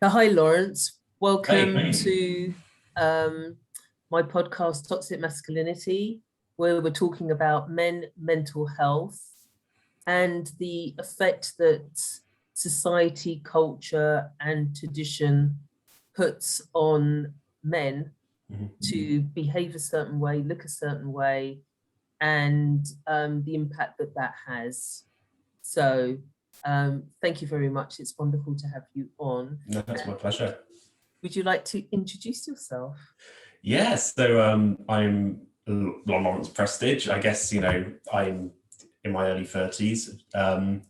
Hi, Lawrence. Hey, Welcome hey. to my podcast, Toxic Masculinity, where we're talking about mental health, and the effect that society, culture, and tradition puts on men Mhm. to behave a certain way, look a certain way, and the impact that that has. So, thank you very much. It's wonderful to have you on. No, that's my pleasure. Would you like to introduce yourself? I'm Lawrence Prestidge. I guess, I'm in my early 30s. And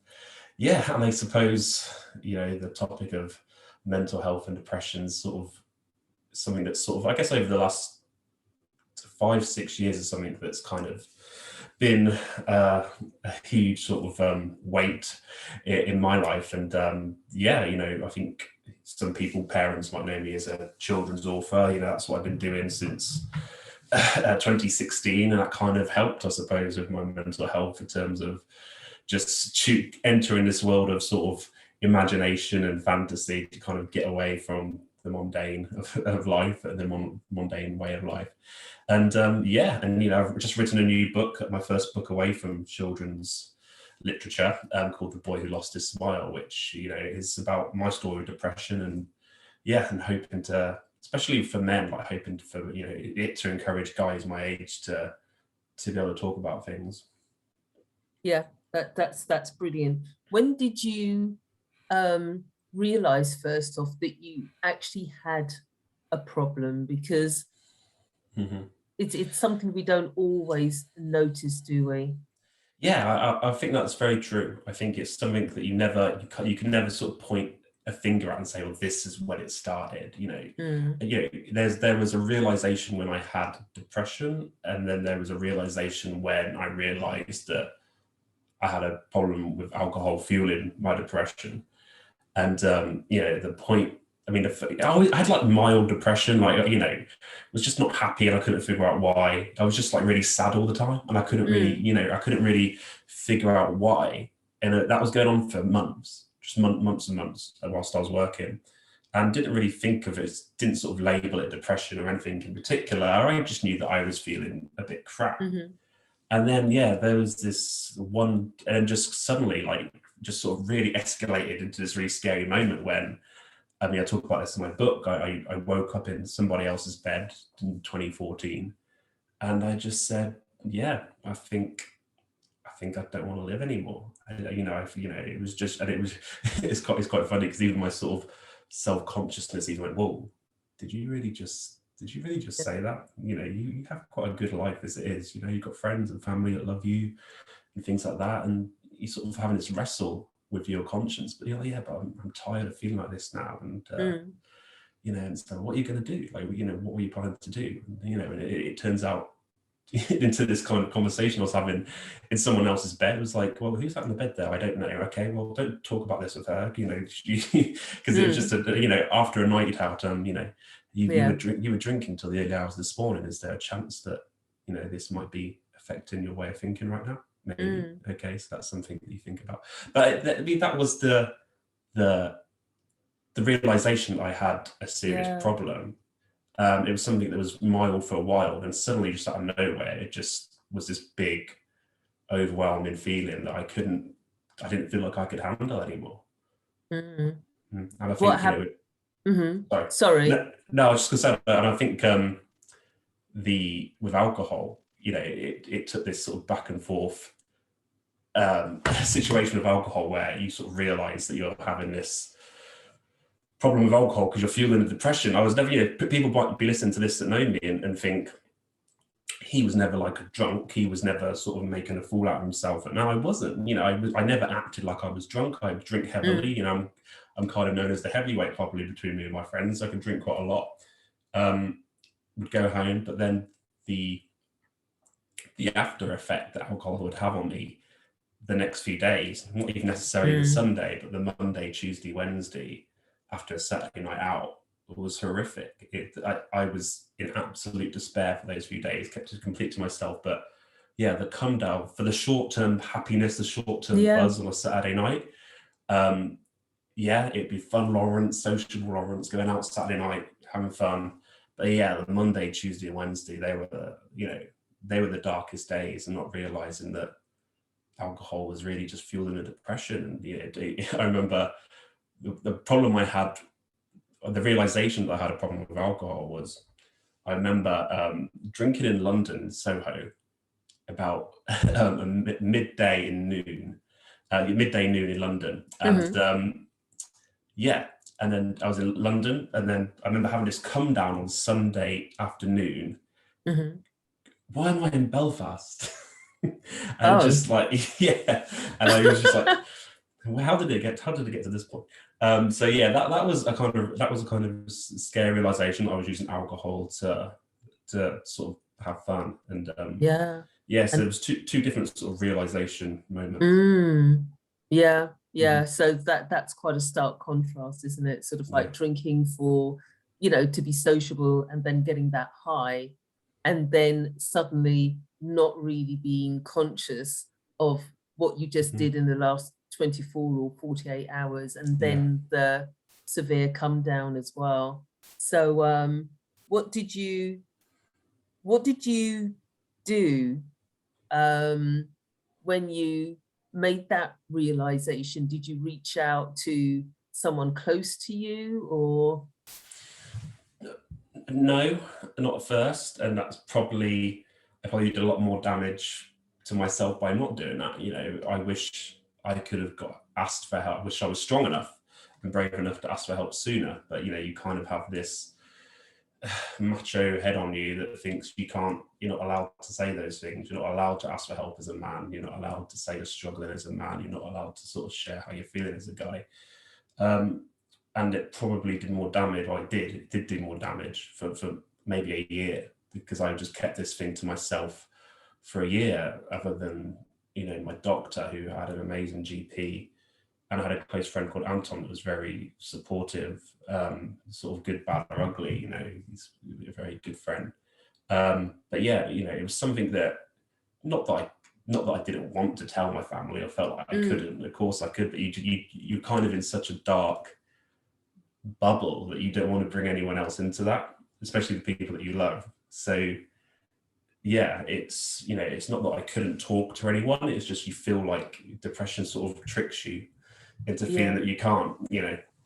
I suppose, the topic of mental health and depression is sort of something that's sort of, I guess, over the last 5, 6 years is something that's kind of been a huge sort of weight in my life. And I think some people, parents might know me as a children's author. That's what I've been doing since 2016, and that kind of helped, I suppose, with my mental health in terms of just entering this world of sort of imagination and fantasy to kind of get away from the mundane of life and the mundane way of life. And I've just written a new book, my first book away from children's literature, called The Boy Who Lost His Smile, which is about my story of depression, and hoping to, especially for men, like hoping for it to encourage guys my age to be able to talk about things. Yeah, that's brilliant. When did you realize first off that you actually had a problem? Because Mm-hmm. it's something we don't always notice, do we? Yeah, I think that's very true. I think it's something that you can never sort of point a finger at and say, well, this is when it started. Mm, There was a realization when I had depression, and then there was a realization when I realized that I had a problem with alcohol fueling my depression. And the point. I mean, I had like mild depression, like was just not happy, and I couldn't figure out why. I was just like really sad all the time, and I couldn't really, mm, I couldn't really figure out why. And that was going on for months, just months and months, whilst I was working, and didn't really think of it, didn't sort of label it depression or anything in particular. I just knew that I was feeling a bit crap. mm-hmm. And then, there was this one, and just suddenly, like, just sort of really escalated into this really scary moment when, I talk about this in my book. I woke up in somebody else's bed in 2014, and I just said, "Yeah, I think I don't want to live anymore." It was just, and it was, it's quite funny because even my sort of self-consciousness even went, "Whoa, did you really just say that? You have quite a good life as it is. You've got friends and family that love you and things like that, and you sort of having this wrestle with your conscience, but you're like, yeah, but I'm tired of feeling like this now, and and so what are you going to do? Like, what were you planning to do? And it turns out into this kind of conversation I was having in someone else's bed. It was like, well, who's that in the bed there? I don't know. Okay, well, don't talk about this with her, because it was just after a night out, you were drinking till the early hours this morning. Is there a chance that this might be affecting your way of thinking right now? Maybe. Okay, so that's something that you think about. But that was the realization that I had a serious problem. It was something that was mild for a while, and suddenly, just out of nowhere, it just was this big, overwhelming feeling that I didn't feel like I could handle anymore. Mm. And I What think, happened? sorry. Sorry. No, I was just going to say, and I think with alcohol, it took this sort of back and forth situation with alcohol where you sort of realize that you're having this problem with alcohol because you're fueling the depression. I was never, people might be listening to this that know me and think he was never like a drunk. He was never sort of making a fool out of himself. And no, I wasn't. I never acted like I was drunk. I drink heavily. I'm kind of known as the heavyweight probably between me and my friends. I can drink quite a lot. Would go home, but then the after effect that alcohol would have on me the next few days, not even necessarily the Sunday, but the Monday, Tuesday, Wednesday, after a Saturday night out, was horrific. I was in absolute despair for those few days, kept it complete to myself. But yeah, the come down for the short-term happiness, the short-term buzz on a Saturday night, yeah, it'd be fun Lawrence, sociable Lawrence, going out Saturday night, having fun. But yeah, the Monday, Tuesday, and Wednesday, they were the darkest days, and not realizing that alcohol was really just fueling a depression. And I remember the problem I had, the realization that I had a problem with alcohol was, I remember drinking in London, Soho, about midday noon in London, and yeah, and then I was in London, and then I remember having this come down on Sunday afternoon. Why am I in Belfast? And just like, yeah, and I was just like, well, how did it get to this point? So yeah, that was a kind of scary realization. I was using alcohol to sort of have fun, and yeah, so there was two different sort of realization moments. Yeah. So that's quite a stark contrast, isn't it? Sort of like drinking for, to be sociable, and then getting that high, and then suddenly not really being conscious of what you just did in the last 24 or 48 hours, and then the severe come down as well. So what did you do when you made that realization? Did you reach out to someone close to you, or? No, not at first, and I probably did a lot more damage to myself by not doing that. I wish I could have got asked for help. I wish I was strong enough and brave enough to ask for help sooner. But you kind of have this macho head on you that thinks you're not allowed to say those things. You're not allowed to ask for help as a man. You're not allowed to say you're struggling as a man. You're not allowed to sort of share how you're feeling as a guy. And it probably did more damage, or it did do more damage for maybe a year, because I just kept this thing to myself for a year, other than, my doctor, who had an amazing GP, and I had a close friend called Anton that was very supportive, sort of good, bad, or ugly. He's a very good friend. But yeah, it was something that, not that I didn't want to tell my family, or felt like I couldn't. Of course I could, but you're kind of in such a dark bubble that you don't want to bring anyone else into that, especially the people that you love. So yeah, it's not that I couldn't talk to anyone, it's just you feel like depression sort of tricks you into feeling that you can't,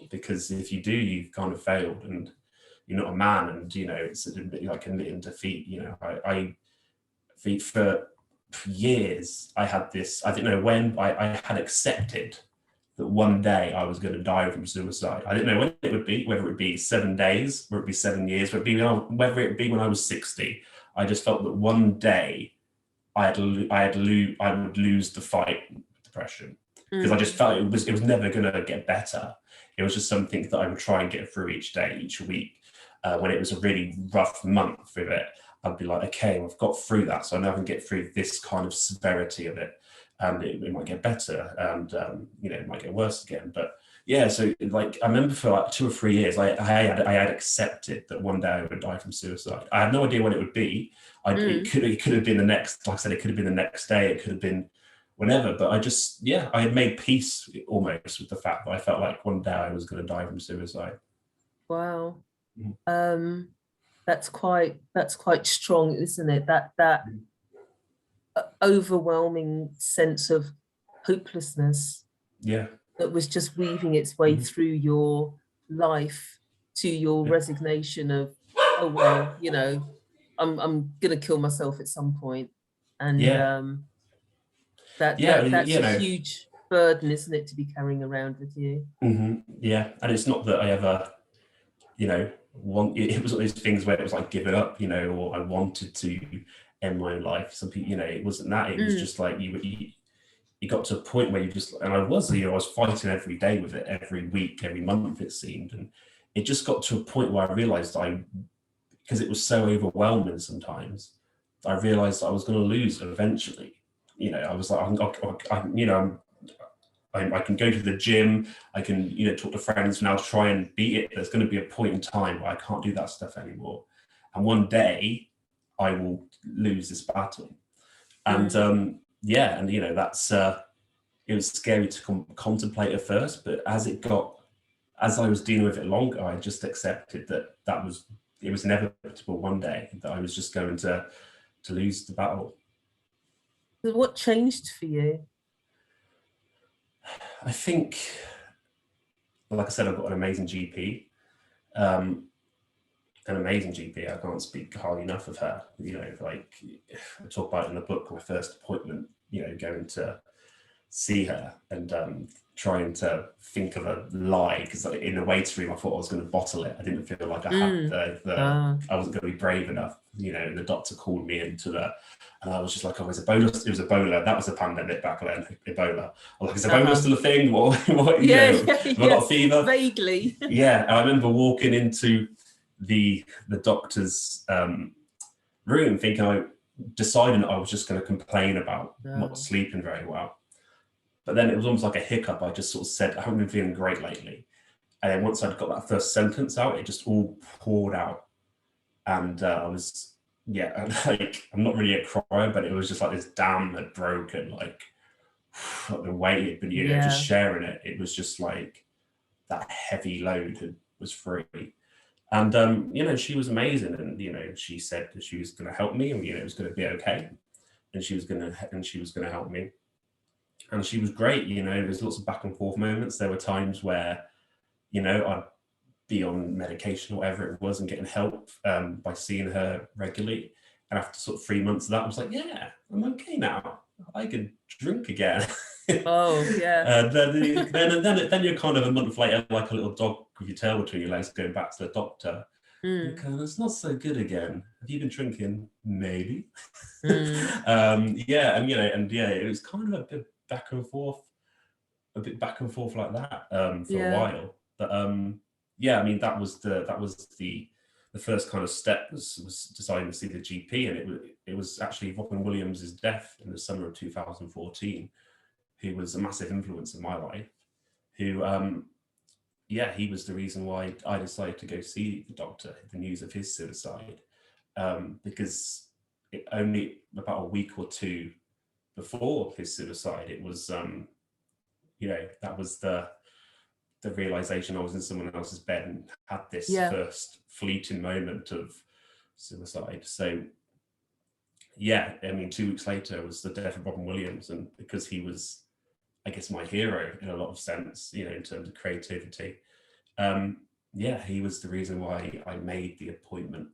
because if you do, you've kind of failed, and you're not a man, and it's a bit like admitting defeat. I for years I had this, I didn't know when, I had accepted that one day I was going to die from suicide. I didn't know when it would be, whether it would be 7 days, whether it would be 7 years, whether it would be when I was 60. I just felt that one day I would lose the fight with depression, because I just felt it was never going to get better. It was just something that I would try and get through each day, each week. When it was a really rough month with it, I'd be like, okay, I've got through that, so now I can get through this kind of severity of it. And it might get better, and it might get worse again. But yeah, so like I remember for like 2 or 3 years, I had accepted that one day I would die from suicide. I had no idea when it would be. It could have been the next, like I said, it could have been the next day. It could have been whenever. But I had made peace almost with the fact that I felt like one day I was going to die from suicide. Wow. That's quite strong, isn't it? That overwhelming sense of hopelessness that was just weaving its way through your life, to your resignation of, oh well, I'm gonna kill myself at some point. And that's a huge burden, isn't it, to be carrying around with you? Yeah, and it's not that I ever it was one of those things where it was like giving up, or I wanted to end my own life. Some people, it wasn't that. It was just like you got to a point where you just, and I was fighting every day with it, every week, every month it seemed, and it just got to a point where I realized because it was so overwhelming sometimes, I realized I was going to lose eventually. I was like, I can go to the gym, I can, talk to friends, and I'll try and beat it. There's going to be a point in time where I can't do that stuff anymore. And one day I will lose this battle. And that's, it was scary to contemplate at first, but as it got as I was dealing with it longer, I just accepted that it was inevitable one day that I was just going to lose the battle. So what changed for you? I think, like I said, I've got an amazing GP. An amazing GP. I can't speak highly enough of her. Like I talk about it in the book, my first appointment, going to see her and trying to think of a lie, because in the waiting room I thought I was going to bottle it. I didn't feel like I had I wasn't going to be brave enough, and the doctor called me into and I was just like, oh, it was Ebola. That was a pandemic back then, Ebola. I'm like, is Ebola still a thing? What have I got a fever? Vaguely. Yeah, I remember walking into the doctor's room thinking, deciding I was just going to complain about not sleeping very well. But then it was almost like a hiccup. I just sort of said, I haven't been feeling great lately. And then once I'd got that first sentence out, it just all poured out. And I was, like, I'm not really a crier, but it was just like this dam had broken, like the weight had been, just sharing it. It was just like that heavy load was free. And, she was amazing. And, she said that she was going to help me and, it was going to be okay. And she was going to help me. And she was great, there's lots of back and forth moments. There were times where, I'd be on medication or whatever it was and getting help by seeing her regularly. And after sort of 3 months of that, I was like, yeah, I'm okay now. I can drink again. Oh, yeah. Then you're kind of a month later, like a little dog with your tail between your legs, going back to the doctor. It's not so good again. Have you been drinking? Maybe. It was kind of a bit back and forth like that for a while. But that was the first kind of step was deciding to see the GP, and it was actually Robin Williams' death in the summer of 2014, who was a massive influence in my life, who he was the reason why I decided to go see the doctor, the news of his suicide, because only about a week or two before his suicide, it was that was the realization I was in someone else's bed and had this first fleeting moment of suicide. So 2 weeks later was the death of Robin Williams, and because he was, I guess, my hero in a lot of sense, in terms of creativity, he was the reason why I made the appointment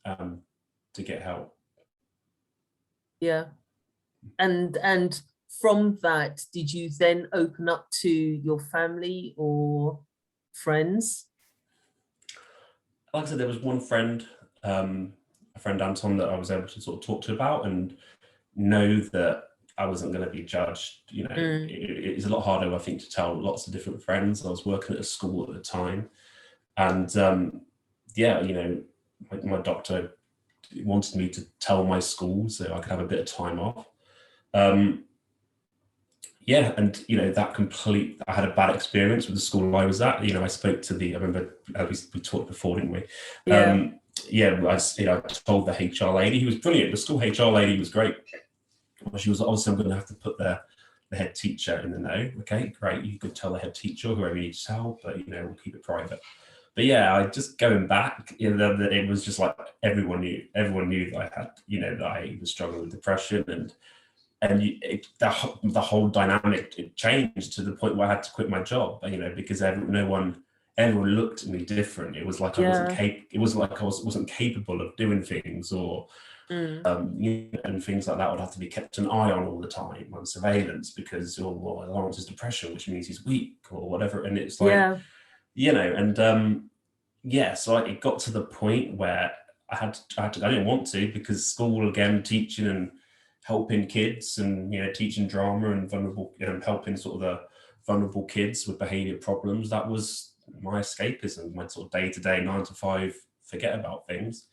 to get help. And from that, did you then open up to your family or friends? Like I said, there was one friend, a friend Anton, that I was able to sort of talk to about and know that I wasn't going to be judged. It's a lot harder, I think, to tell lots of different friends. I was working at a school at the time, and my doctor wanted me to tell my school so I could have a bit of time off. I had a bad experience with the school I was at. I spoke to I remember we talked before, didn't we? I told the HR lady, who was brilliant. The school HR lady was great. She was obviously, I'm going to have to put the head teacher in the know. Okay, great. You could tell the head teacher, whoever you need to tell, but we'll keep it private. But I just going back, it was just like everyone knew that I had, that I was struggling with depression, and the whole dynamic changed to the point where I had to quit my job, because everyone looked at me different. It was like I wasn't capable of doing things, or and things like that would have to be kept an eye on all the time, on surveillance, because Lawrence is depression, which means he's weak or whatever. And it's like, so it got to the point where I didn't want to, because school, again, teaching and helping kids and teaching drama and helping sort of the vulnerable kids with behavior problems, that was my escapism, my sort of day-to-day 9 to 5 forget about things.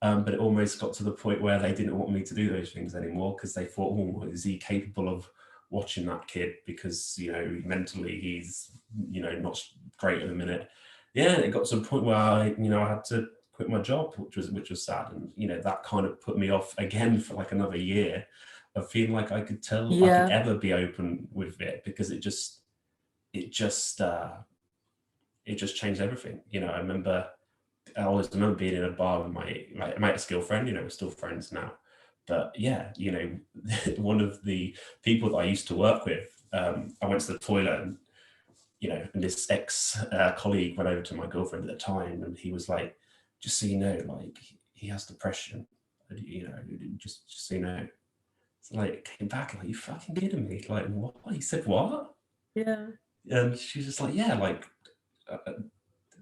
But it almost got to the point where they didn't want me to do those things anymore, because they thought, is he capable of watching that kid, because mentally he's not great at the minute. It got to a point where I had to quit my job, which was sad, and that kind of put me off again for like another year of feeling like I could I could ever be open with it, because it just it just changed everything. You know, I always remember being in a bar with my ex-girlfriend. You know, we're still friends now. But yeah, you know, one of the people that I used to work with, I went to the toilet and, you know, and this ex-colleague went over to my girlfriend at the time and he was like, just so you know, like, he has depression, you know, just so you know. It's like, came back, like, you fucking kidding me? Like, what? He said, what? Yeah. And she's just like, yeah, like,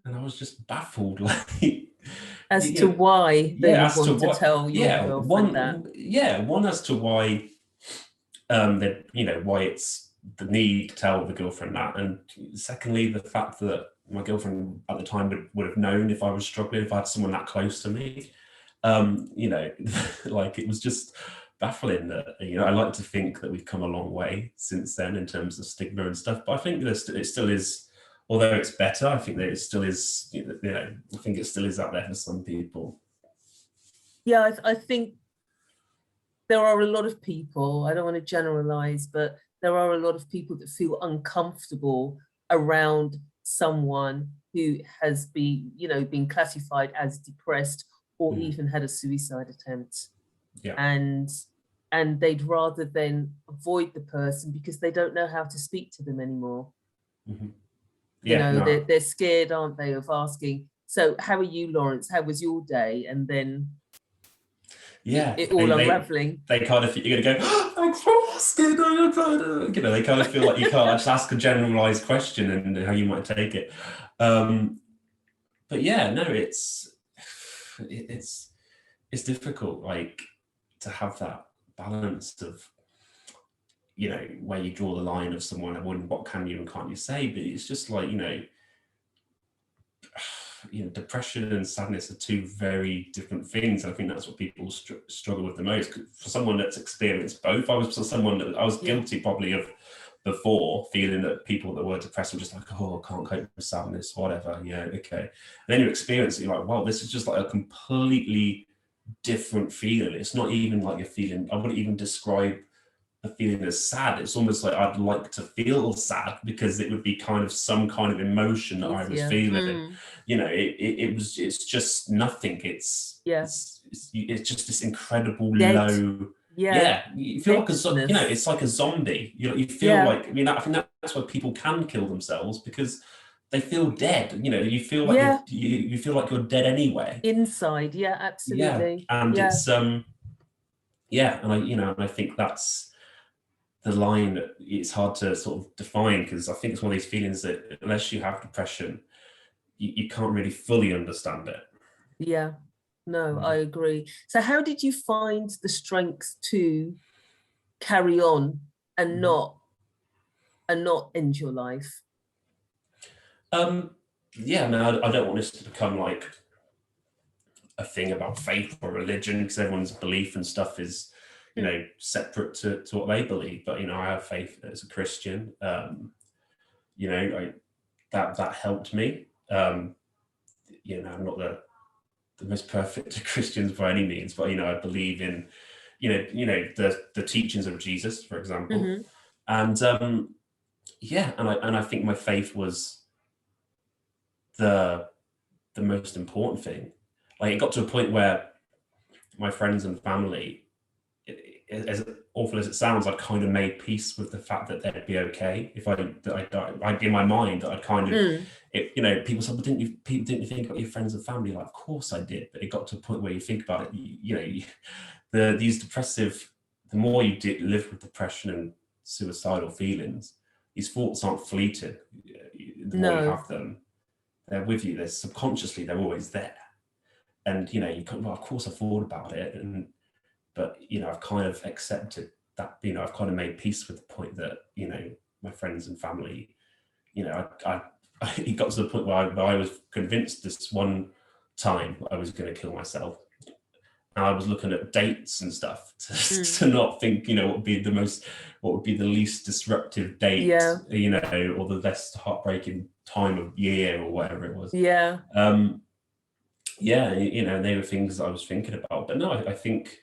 and I was just baffled, like, As you to know, why they yeah, would as to want to what, tell your yeah, girlfriend that. one as to why, that, you know, why it's the need to tell the girlfriend that, and secondly, the fact that my girlfriend at the time would have known if I was struggling, if I had someone that close to me, you know, like, it was just baffling that, you know, I like to think that we've come a long way since then in terms of stigma and stuff, but I think it still is, although it's better, I think that it still is, you know, I think it still is out there for some people. Yeah, I think there are a lot of people, I don't want to generalize, but there are a lot of people that feel uncomfortable around someone who has been, you know, been classified as depressed or even had a suicide attempt. Yeah. And they'd rather then avoid the person because they don't know how to speak to them anymore. Mm-hmm. Yeah, you know, they're scared, aren't they, of asking, so how are you, Lawrence? How was your day? And then it all unraveling. They kind of, you're going to go, oh, thanks for asking. You know, they kind of feel like you can't just ask a generalized question and how you might take it. But yeah, no, it's difficult, like, to have that balance of, you know, where you draw the line of someone and what can you and can't you say, but it's just like, you know, depression and sadness are two very different things. I think that's what people struggle with the most. For someone that's experienced both, I was guilty probably of before, feeling that people that were depressed were just like, oh, I can't cope with sadness, whatever. Yeah, okay. And then you experience it, you're like, wow, this is just like a completely different feeling. It's not even like a feeling, I wouldn't even describe a feeling as sad. It's almost like I'd like to feel sad because it would be kind of some kind of emotion that I was feeling. You know, it's just nothing. It's just this incredible low. Yeah, you feel like it's like a zombie. You know, you feel like, I mean, I think that's why people can kill themselves, because they feel dead. You know, you feel like you feel like you're dead anyway. Inside, yeah, absolutely. Yeah, and it's and I think that's the line. It's hard to sort of define, because I think it's one of these feelings that unless you have depression, you can't really fully understand it. Yeah, no, I agree. So how did you find the strength to carry on and not end your life? Yeah, no, I don't want this to become like a thing about faith or religion, because everyone's belief and stuff is, you know, separate to what they believe. But, you know, I have faith as a Christian. You know, that helped me. You know, I'm not the most perfect of Christians by any means, but, you know, I believe in, you know, the teachings of Jesus, for example. And and I think my faith was the most important thing. Like, it got to a point where my friends and family, as awful as it sounds, I'd kind of made peace with the fact that they'd be okay if I died. I'd in my mind, I'd kind of, you know, people said, well, didn't you think about your friends and family? Like, of course I did, but it got to a point where you think about it, you know, these depressive, the more you live with depression and suicidal feelings, these thoughts aren't fleeting. The more you have them, they're with you. They're subconsciously, they're always there. And, you know, you can, well, of course I thought about it, but, you know, I've kind of accepted that, you know, I've kind of made peace with the point that, you know, my friends and family, you know, it got to the point where I was convinced this one time I was going to kill myself. And I was looking at dates and stuff to not think, you know, what would be the least disruptive date, you know, or the less heartbreaking time of year or whatever it was. Yeah. You know, they were things I was thinking about. But no, I think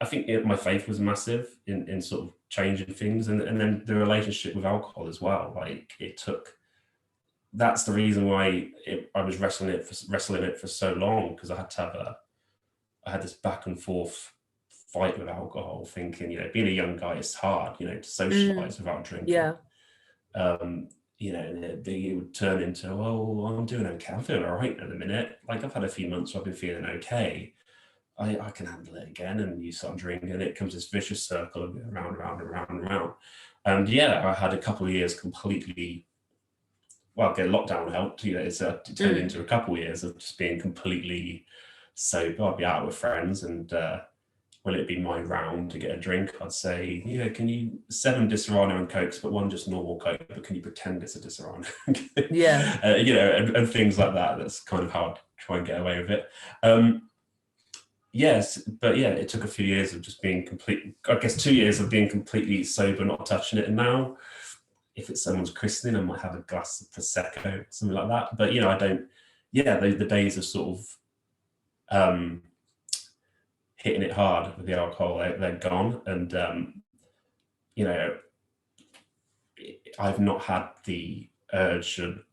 my faith was massive in sort of changing things, and then the relationship with alcohol as well. Like, it took that's the reason why I was wrestling it for so long, because I had to have I had this back and forth fight with alcohol, thinking, being a young guy, it's hard, to socialize without drinking. Yeah. And it would turn into, well, I'm doing okay. I'm feeling all right in a minute. Like, I've had a few months where I've been feeling okay. I can handle it again. And you start drinking, and it comes this vicious circle of round and round and round and round. And I had a couple of years completely, well, get lockdown helped, it turned into a couple of years of just being completely sober. I'd be out with friends, and when it'd be my round to get a drink, I'd say, can you 7 Disaronno and Cokes, but 1 just normal Coke, but can you pretend it's a Disaronno? Yeah. And things like that. That's kind of how I'd try and get away with it. Yes, but it took a few years of just being 2 years of being completely sober, not touching it. And now, if it's someone's christening, I might have a glass of Prosecco, something like that. But, I don't, the days of sort of hitting it hard with the alcohol, they're gone. And, I've not had the urge of,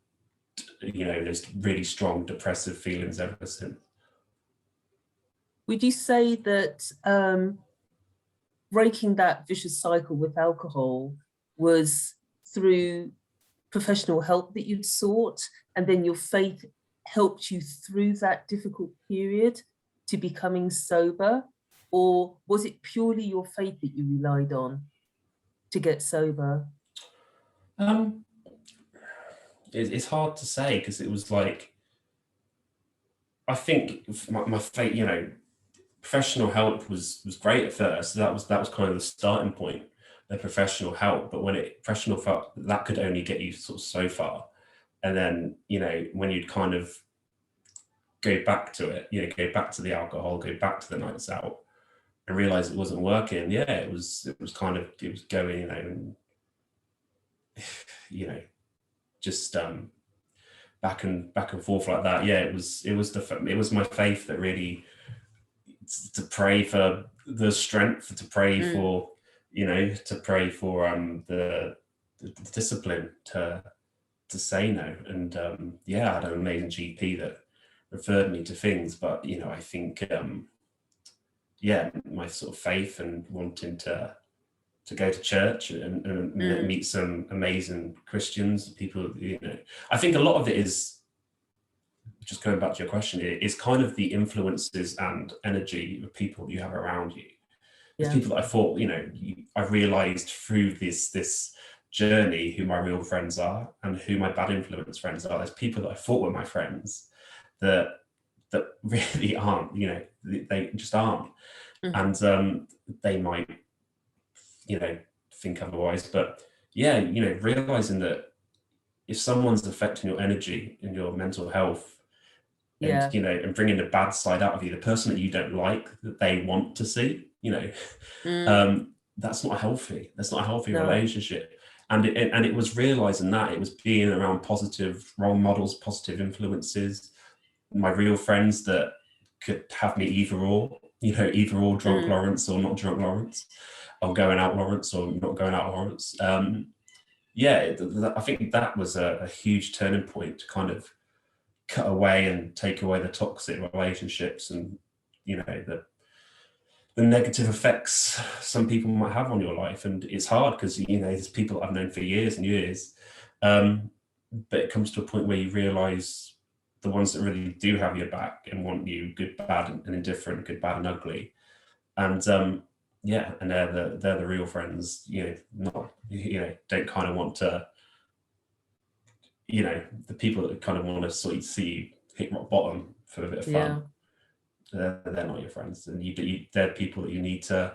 there's really strong depressive feelings ever since. Would you say that breaking that vicious cycle with alcohol was through professional help that you'd sought, and then your faith helped you through that difficult period to becoming sober? Or was it purely your faith that you relied on to get sober? It's hard to say, because it was like, I think my faith, professional help was great at first. That was kind of the starting point, the professional help. But professional help, that could only get you sort of so far. And then, when you'd kind of go back to it, go back to the alcohol, go back to the nights out, and realize it wasn't working. It was going, and, just back and forth like that. It was my faith that really, to pray for the strength, to pray for, to pray for the discipline to say no. And I had an amazing GP that referred me to things, but I think my sort of faith and wanting to go to church and meet some amazing Christians, people, I think a lot of it is, just going back to your question, is kind of the influences and energy of people you have around you. There's people that I thought, I realized through this journey who my real friends are and who my bad influence friends are. There's people that I thought were my friends that really aren't, they just aren't. And they might, think otherwise. But realizing that if someone's affecting your energy and your mental health, and and bringing the bad side out of you, the person that you don't like, that they want to see, that's not healthy. That's not a healthy relationship. And it was realizing that it was being around positive role models, positive influences, my real friends that could have me either or drunk Lawrence or not drunk Lawrence, or going out Lawrence or not going out Lawrence. I think that was a huge turning point to kind of cut away and take away the toxic relationships and the negative effects some people might have on your life. And it's hard because there's people I've known for years and years, but it comes to a point where you realize the ones that really do have your back and want you, good, bad, and indifferent, good, bad, and ugly, and and they're the real friends. Not don't kind of want to. The people that kind of want to sort of see you hit rock bottom for a bit of fun, they're not your friends, and they're people that you need to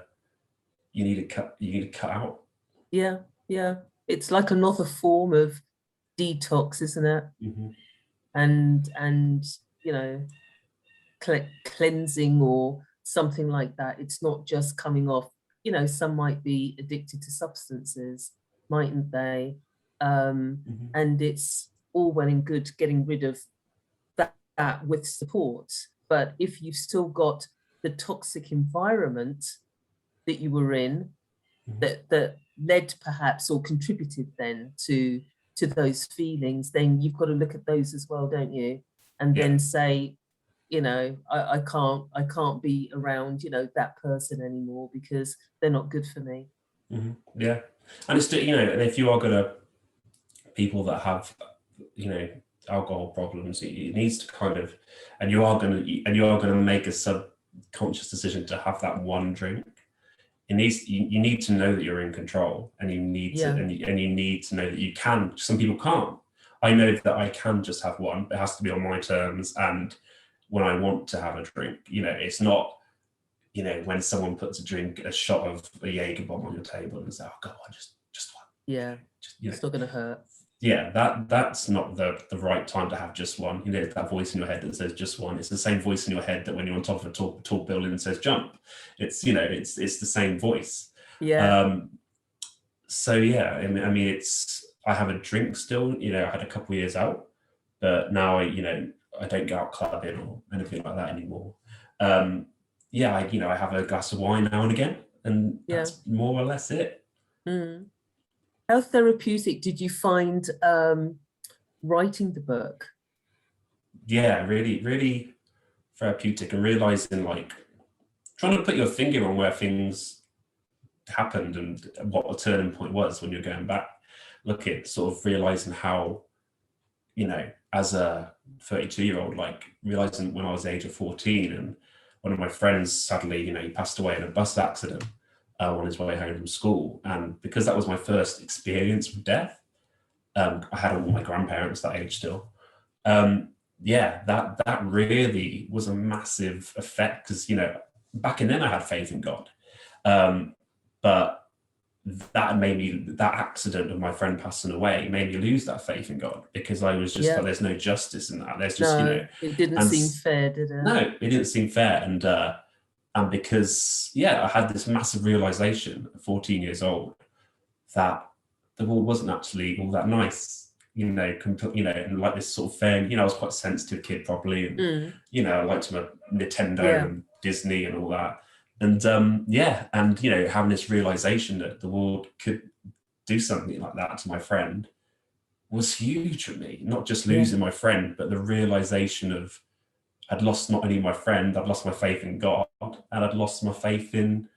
cut out. It's like another form of detox, isn't it? And cleansing or something like that. It's not just coming off. Some might be addicted to substances, mightn't they? And it's all well and good getting rid of that with support. But if you've still got the toxic environment that you were in, that led perhaps or contributed then to to those feelings, then you've got to look at those as well, don't you? And Yeah. then say, you know, I can't be around, you know, that person anymore because they're not good for me. Yeah. And it's, you know, and if you are gonna, people that have, you know, alcohol problems, it needs to kind of, and you are gonna make a subconscious decision to have that one drink. It needs, you need to know that you're in control, and you need to, and you need to know that you can. Some people can't. I know that I can just have one. It has to be on my terms, and when I want to have a drink, you know, it's not, you know, when someone puts a shot of a Jaeger bomb on your table and say, "Oh God, just one." Yeah, just, you know, it's not going to hurt. Yeah, that's not the right time to have just one. You know, that voice in your head that says just one. It's the same voice in your head that when you're on top of a tall building and says jump. It's, you know, it's the same voice. Yeah. So yeah, I mean, I have a drink still. You know, I had a couple of years out, but now I don't go out clubbing or anything like that anymore. Yeah, I have a glass of wine now and again, and that's more or less it. How therapeutic did you find writing the book? Yeah, really, really therapeutic, and realizing, like, trying to put your finger on where things happened and what the turning point was when you're going back, look at sort of realizing how, you know, as a 32-year-old, like realizing when I was the age of 14, and one of my friends, sadly, you know, he passed away in a bus accident on his way home from school. And because that was my first experience with death, I had all my grandparents that age still. Yeah, that really was a massive effect, because, you know, back in then I had faith in God. But that accident of my friend passing away made me lose that faith in God, because I was just like, there's no justice in that. There's just, you know, it didn't seem fair, did it? No, it didn't seem fair. And because, I had this massive realization at 14 years old that the world wasn't actually all that nice, you know, and like this sort of thing, you know, I was quite a sensitive kid probably, and you know, I liked my Nintendo and Disney and all that. And and, you know, having this realization that the world could do something like that to my friend was huge for me. Not just losing my friend, but the realization of, I'd lost not only my friend, I'd lost my faith in God, and I'd lost my faith in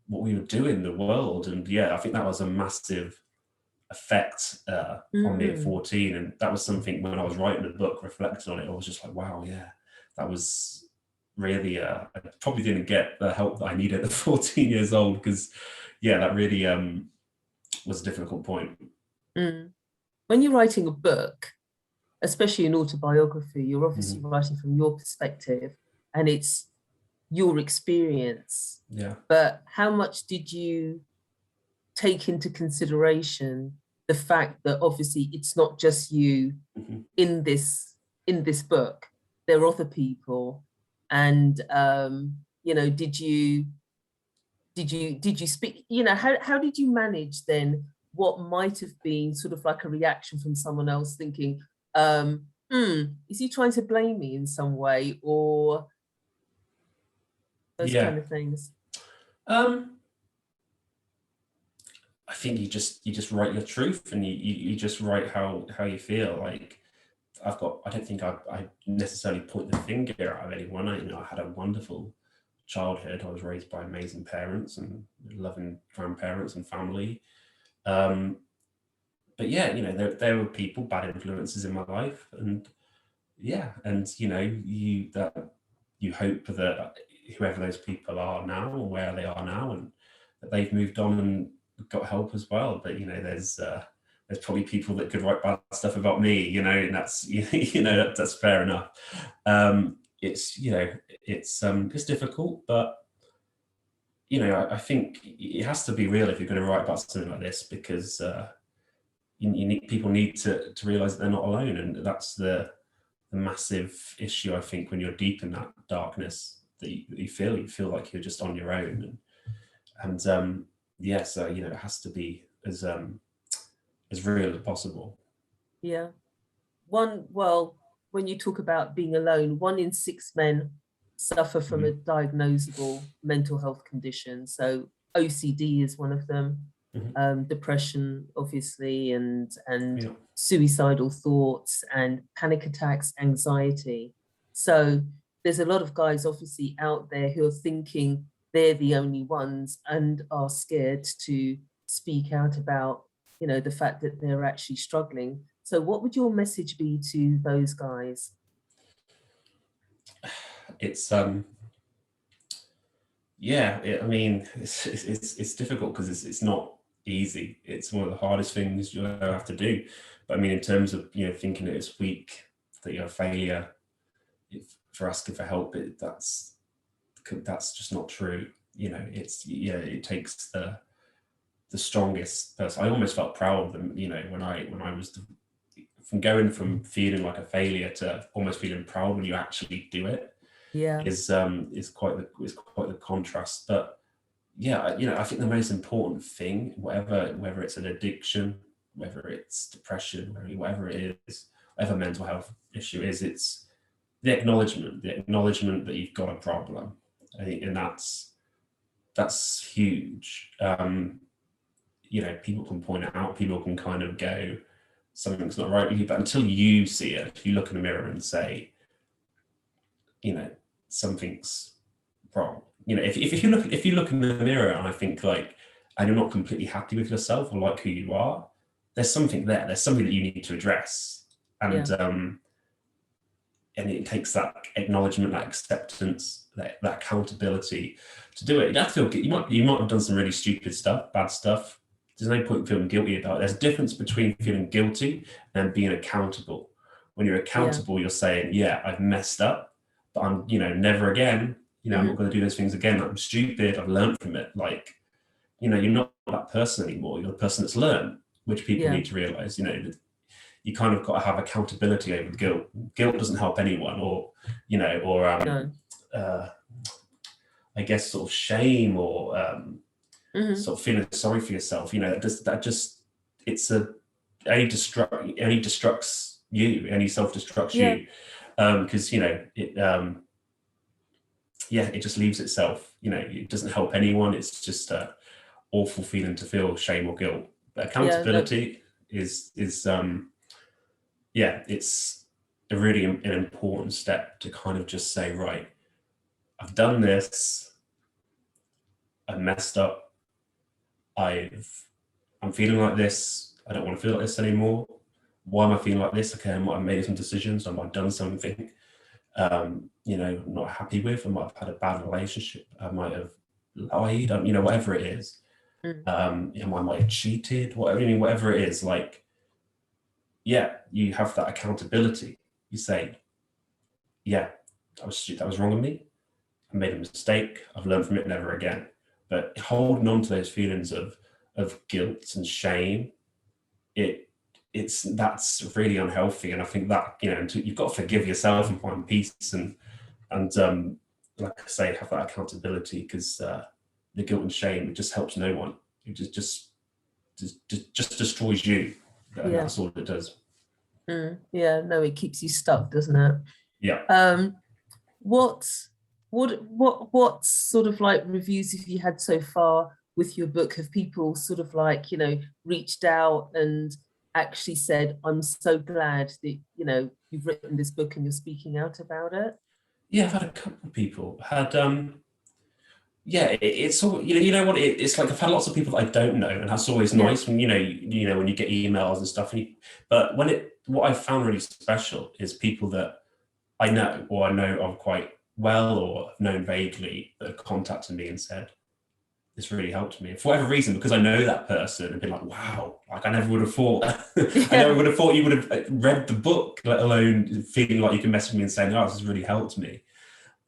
what we were doing in the world. And I think that was a massive effect on me at 14. And that was something, when I was writing the book, reflecting on it, I was just like, wow, that was really, I probably didn't get the help that I needed at 14 years old, because that really was a difficult point. When you're writing a book, especially an autobiography, you're obviously writing from your perspective, and it's your experience. But how much did you take into consideration the fact that obviously it's not just you in this book, there are other people, and you know, did you speak, you know, how did you manage then what might have been sort of like a reaction from someone else thinking, is he trying to blame me in some way, or those kind of things? I think you just write your truth, and you just write how you feel. Like, I don't think I necessarily point the finger at anyone. I had a wonderful childhood. I was raised by amazing parents and loving grandparents and family. But you know, there were people, bad influences in my life, and you know, you hope that whoever those people are now, or where they are now, and that they've moved on and got help as well. But you know, there's probably people that could write bad stuff about me, you know, and that's you know, that's fair enough. It's, you know, it's difficult, but you know, I think it has to be real if you're going to write about something like this, because people need to realize that they're not alone, and that's the massive issue, I think, when you're deep in that darkness, that you feel like you're just on your own, and so you know, it has to be as real as possible. Well, when you talk about being alone, 1 in 6 men suffer from a diagnosable mental health condition. So OCD is one of them. depression, obviously, and Yeah. suicidal thoughts and panic attacks, anxiety. So there's a lot of guys obviously out there who are thinking they're the only ones and are scared to speak out about, you know, the fact that they're actually struggling. So what would your message be to those guys? It's yeah, I mean, it's difficult because it's not easy. It's one of the hardest things you'll ever have to do. But I mean, in terms of, you know, thinking that it's weak, that you're a failure, for asking for help, that's just not true. You know, it's, yeah, it takes the strongest person. I almost felt proud of them, you know, when I was from going from feeling like a failure to almost feeling proud when you actually do it. Yeah. Is quite the contrast. But yeah, you know, I think the most important thing, whether it's an addiction, whether it's depression, whatever it is, whatever mental health issue is, it's the acknowledgement that you've got a problem. I think, and that's huge. You know, people can point it out, people can kind of go, something's not right with you, but until you see it, if you look in the mirror and say, you know, something's wrong. You know, if you look in the mirror and I think like, and you're not completely happy with yourself or like who you are, there's something there. There's something that you need to address, and and it takes that acknowledgement, that acceptance, that accountability to do it. You have to feel, you might have done some really stupid stuff, bad stuff. There's no point feeling guilty about it. There's a difference between feeling guilty and being accountable. When you're accountable, you're saying, yeah, I've messed up, but I'm, you know, never again. You know, I'm not going to do those things again. I'm stupid. I've learned from it. Like, you know, you're not that person anymore. You're the person that's learned, which people need to realize. You know, you kind of got to have accountability over guilt. Guilt doesn't help anyone, or, you know, or I guess sort of shame, or sort of feeling sorry for yourself. You know, it's only destructs you, only self-destructs you, because, you know, it it just leaves itself. You know, it doesn't help anyone. It's just a awful feeling to feel, shame or guilt. But accountability is it's a really an important step to kind of just say, right, I've done this, I've messed up, I'm feeling like this, I don't want to feel like this anymore. Why am I feeling like this? Okay, I might have made some decisions, I might have done something you know, I'm not happy with. I might have had a bad relationship, I might have lied, you know, whatever it is. You know, I might have cheated, whatever it is, like, yeah, you have that accountability. You say, yeah, that was wrong of me. I made a mistake. I've learned from it, never again. But holding on to those feelings of guilt and shame, that's really unhealthy. And I think that, you know, you've got to forgive yourself and find peace, and like I say, have that accountability, because the guilt and shame, it just helps no one. It just destroys you. And that's all it does. Yeah, no, it keeps you stuck, doesn't it? Yeah. What sort of like reviews have you had so far with your book? Have people sort of like, you know, reached out and actually said, I'm so glad that, you know, you've written this book and you're speaking out about it? Yeah, I've had a couple of people had yeah, it's all, you know what, it's like I've had lots of people that I don't know, and that's always nice when, you know, when you get emails and stuff, but what I've found really special is people that I know, or I know of quite well, or have known vaguely, that have contacted me and said, this really helped me for whatever reason, because I know that person, and been like, wow, like I never would have thought I never would have thought you would have read the book, let alone feeling like you can message me and saying, oh, this has really helped me.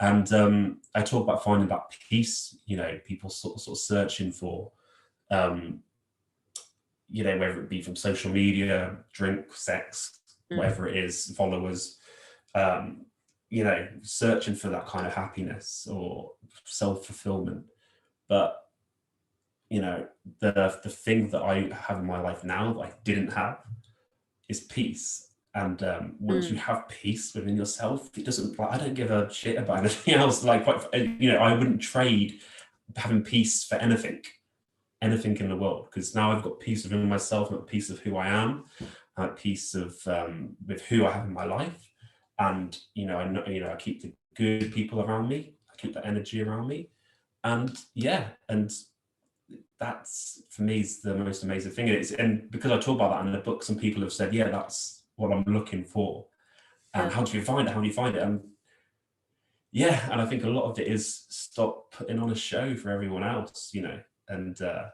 And I talk about finding that peace, you know, people sort of searching for, you know, whether it be from social media, drink, sex, whatever it is, followers, you know, searching for that kind of happiness or self-fulfillment. But, you know, the thing that I have in my life now that I didn't have is peace. And once you have peace within yourself, it doesn't, like, I don't give a shit about anything else. Like, you know, I wouldn't trade having peace for anything. anything in the world, because now I've got peace within myself, and peace of who I am, and peace of with who I have in my life. And I know, I keep the good people around me, I keep the energy around me, and and that's, for me, is the most amazing thing. And because I talk about that in the book, some people have said, yeah, that's what I'm looking for. And how do you find it? How do you find it? And and I think a lot of it is stop putting on a show for everyone else, and I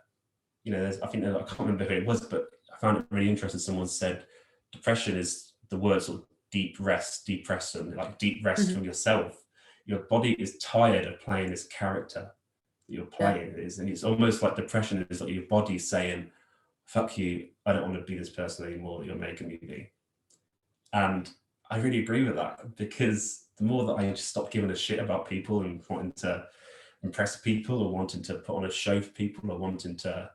think I can't remember who it was, but I found it really interesting. Someone said depression is the word sort of deep rest, depression, like deep rest from yourself. Your body is tired of playing this character that you're playing. And it's almost like depression is like your body saying, fuck you, I don't want to be this person anymore that you're making me be. And I really agree with that, because the more that I just stop giving a shit about people and wanting to impress people, or wanting to put on a show for people, or wanting to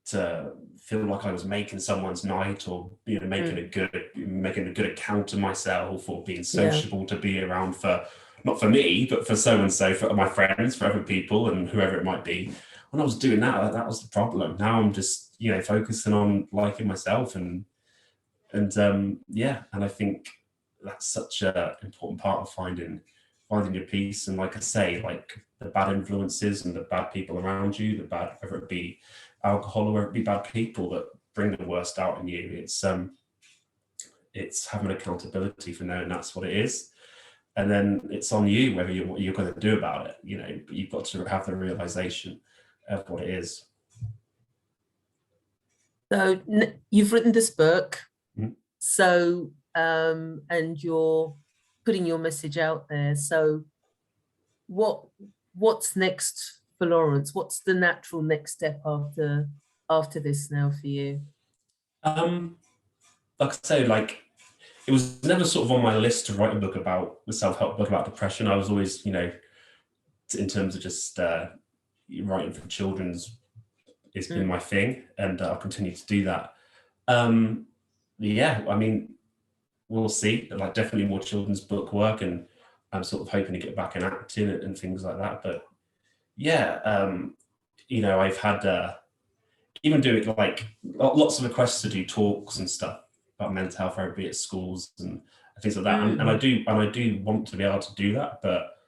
feel like I was making someone's night, or making a good account of myself, or being sociable to be around for, not for me, but for so and so, for my friends, for other people, and whoever it might be. When I was doing that was the problem. Now I'm just focusing on liking myself, and I think that's such an important part of finding your peace. And like I say, like the bad influences and the bad people around you, whether it be alcohol or whether it be bad people that bring the worst out in you, it's having accountability for knowing that's what it is. And then it's on you what you're going to do about it, but you've got to have the realization of what it is. So you've written this book, so and you're putting your message out there. So what's next for Lawrence? What's the natural next step after this now for you? Like I say, like it was never sort of on my list to write a book about the self-help book about depression. I was always, in terms of just writing for children's, it's been my thing, and I'll continue to do that. I mean, we'll see. Like definitely more children's book work, and I'm sort of hoping to get back in acting and things like that. But I've had even doing like lots of requests to do talks and stuff about mental health therapy at schools and things like that. And I do want to be able to do that, but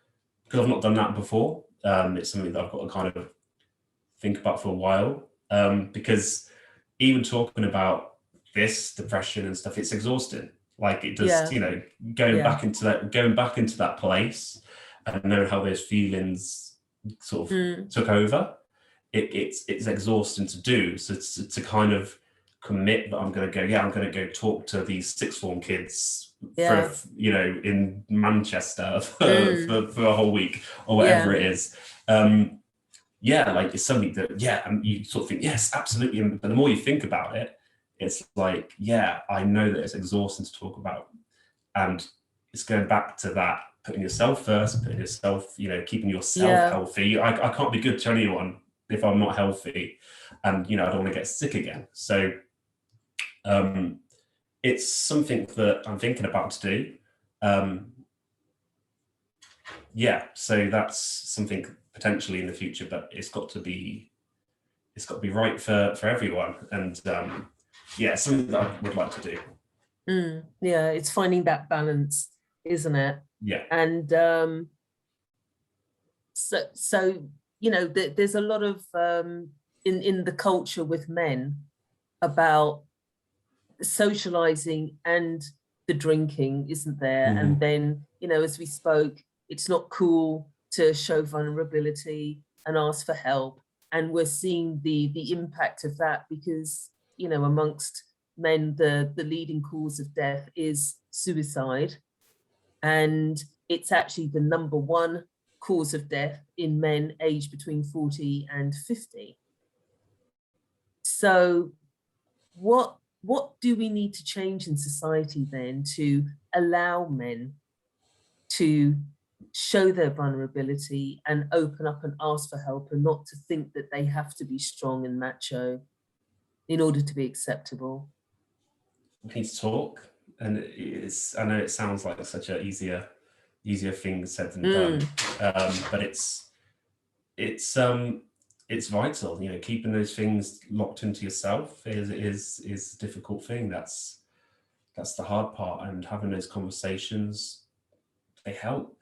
because I've not done that before, it's something that I've got to kind of think about for a while. Because even talking about this depression and stuff, it's exhausting. Like it does, going back into that place and knowing how those feelings sort of took over. It's exhausting to do. So to kind of commit that I'm going to go talk to these sixth form kids in Manchester for a whole week or whatever it is. Like it's something that and you sort of think, yes, absolutely. But the more you think about it, it's like, I know that it's exhausting to talk about, and it's going back to that, putting yourself first, putting yourself, keeping yourself healthy. I can't be good to anyone if I'm not healthy, and I don't want to get sick again. So it's something that I'm thinking about to do. So that's something potentially in the future, but it's got to be right for everyone. And something that I would like to do. It's finding that balance, isn't it? And so there's a lot of in the culture with men about socializing and the drinking, isn't there? And then as we spoke, it's not cool to show vulnerability and ask for help, and we're seeing the impact of that, because amongst men the leading cause of death is suicide, and it's actually the number one cause of death in men aged between 40 and 50. So what do we need to change in society then to allow men to show their vulnerability and open up and ask for help, and not to think that they have to be strong and macho in order to be acceptable? We need to talk, and I know it sounds like such a easier thing said than done, but it's it's vital. You know, keeping those things locked into yourself is a difficult thing. That's the hard part, and having those conversations, they help.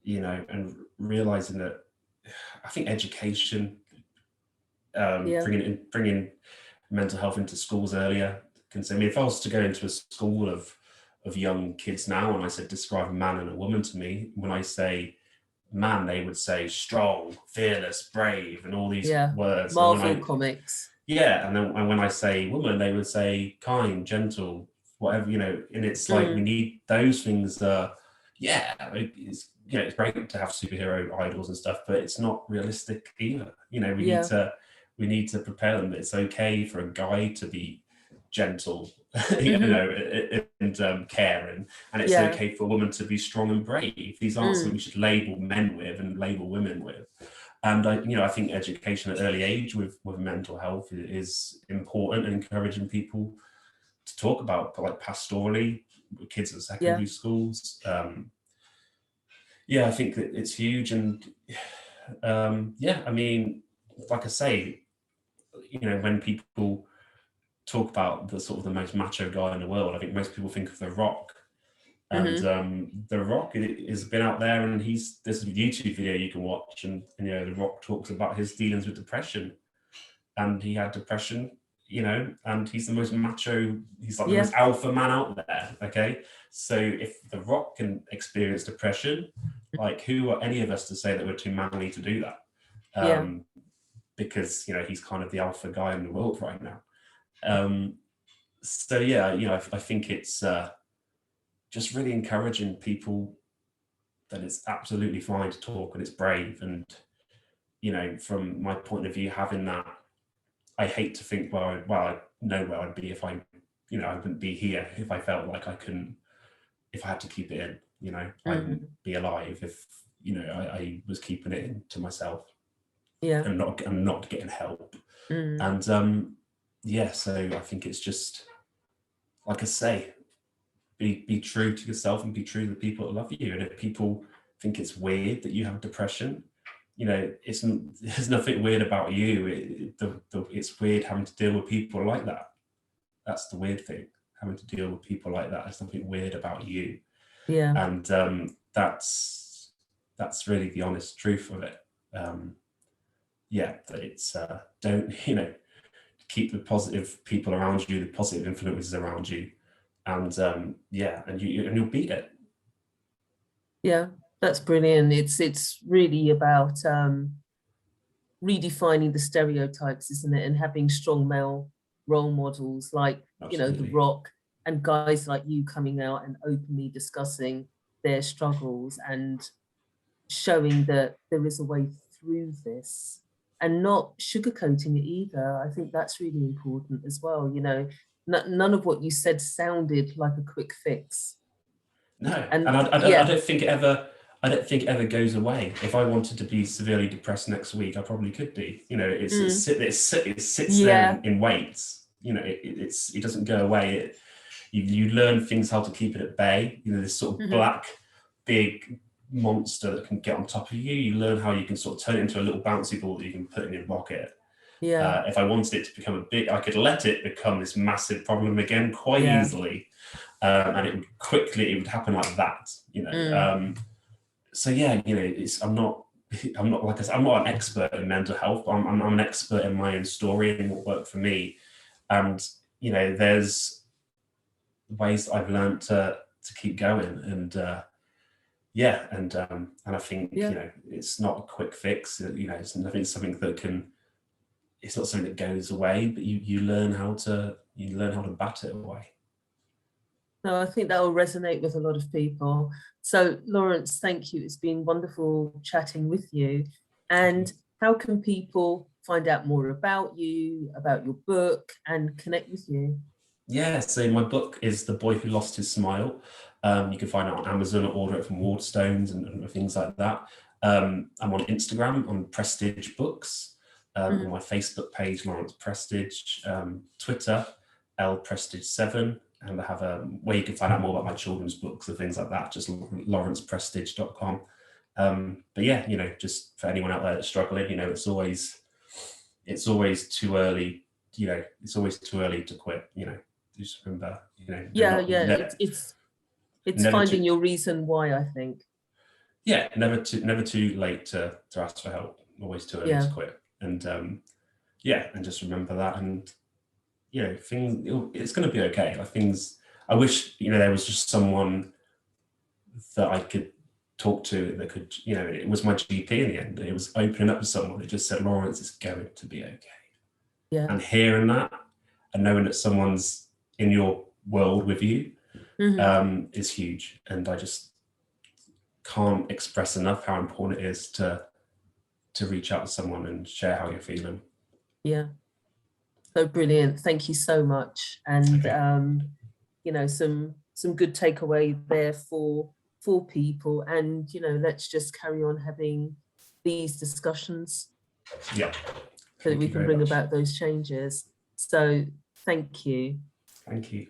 You know, and realizing that, I think education, bringing mental health into schools earlier. I mean, if I was to go into a school of young kids now, and I said describe a man and a woman to me, when I say man, they would say strong, fearless, brave, and all these words. Marvel comics. Yeah, and when I say woman, they would say kind, gentle, whatever, you know. And it's like, we need those things. It's, you know, it's great to have superhero idols and stuff, but it's not realistic either. You know, we need to prepare them that it's okay for a guy to be gentle, you know, and caring, and it's okay for a woman to be strong and brave. These aren't something we should label men with and label women with. And I think education at early age with mental health is important, and encouraging people to talk about, like, pastorally with kids at secondary schools. I think that it's huge. And I mean, like I say, you know, when people talk about the sort of the most macho guy in the world, I think most people think of The Rock. And The Rock has been out there, and there's a YouTube video you can watch, and you know, The Rock talks about his dealings with depression, and he had depression, you know, and he's the most macho, he's like the most alpha man out there. Okay, so if The Rock can experience depression, like, who are any of us to say that we're too manly to do that? Because, you know, he's kind of the alpha guy in the world right now. So yeah, you know, I think it's just really encouraging people that it's absolutely fine to talk, and it's brave. And, you know, from my point of view, having that, I hate to think, I know where I'd be if I wouldn't be here if I felt like I couldn't, if I had to keep it in, you know. I wouldn't be alive if, you know, I was keeping it in to myself, and not getting help. And so I think it's just, like I say, be true to yourself and be true to the people that love you. And if people think it's weird that you have depression, you know, there's nothing weird about you. It's weird having to deal with people like that. That's the weird thing, having to deal with people like that. There's something weird about you. And that's really the honest truth of it. That it's don't, you know, keep the positive people around you, the positive influences around you, and and you'll beat it. That's brilliant. It's really about redefining the stereotypes, isn't it? And having strong male role models like, you know, The Rock, and guys like you coming out and openly discussing their struggles and showing that there is a way through this, and not sugarcoating it either. I think that's really important as well. You know, none of what you said sounded like a quick fix. No, and I don't think it ever goes away. If I wanted to be severely depressed next week, I probably could be. You know, it sits there in weights. You know, it doesn't go away. You learn things, how to keep it at bay. You know, this sort of black, big monster that can get on top of you. You learn how you can sort of turn it into a little bouncy ball that you can put in your pocket. If I wanted it to become I could let it become this massive problem again quite easily. And it would happen like that, you know. So yeah, you know, I'm not like I said, I'm not an expert in mental health. I'm an expert in my own story and what worked for me. And, you know, there's ways that I've learned to keep going. And and I think you know, it's not a quick fix. You know, it's something that can. It's not something that goes away, but you learn how to bat it away. No, I think that will resonate with a lot of people. So, Lawrence, thank you. It's been wonderful chatting with you. And how can people find out more about you, about your book, and connect with you? Yeah, so my book is The Boy Who Lost His Smile. You can find it on Amazon or order it from Waterstones and things like that. I'm on Instagram on Prestidge Books, on my Facebook page, Lawrence Prestidge, Twitter, LPrestidge7, and I have a where you can find out more about my children's books and things like that, just lawrenceprestidge.com. But yeah, you know, just for anyone out there that's struggling, you know, it's always too early, you know, it's always too early to quit, you know. Just remember, you know, it's finding your reason why, I think. Yeah, never too late to ask for help, always too early to quit. And yeah, and just remember that. And you know, it's going to be okay. Like things, I wish, you know, there was just someone that I could talk to that could, you know, it was my GP in the end. It was opening up to someone that just said, Lawrence, it's going to be okay. Yeah. And hearing that and knowing that someone's in your world with you is huge. And I just can't express enough how important it is to reach out to someone and share how you're feeling. Yeah. So brilliant. Thank you so much. And you know, some good takeaway there for people. And you know, let's just carry on having these discussions. Yeah. So that we can bring about those changes. So thank you. Thank you.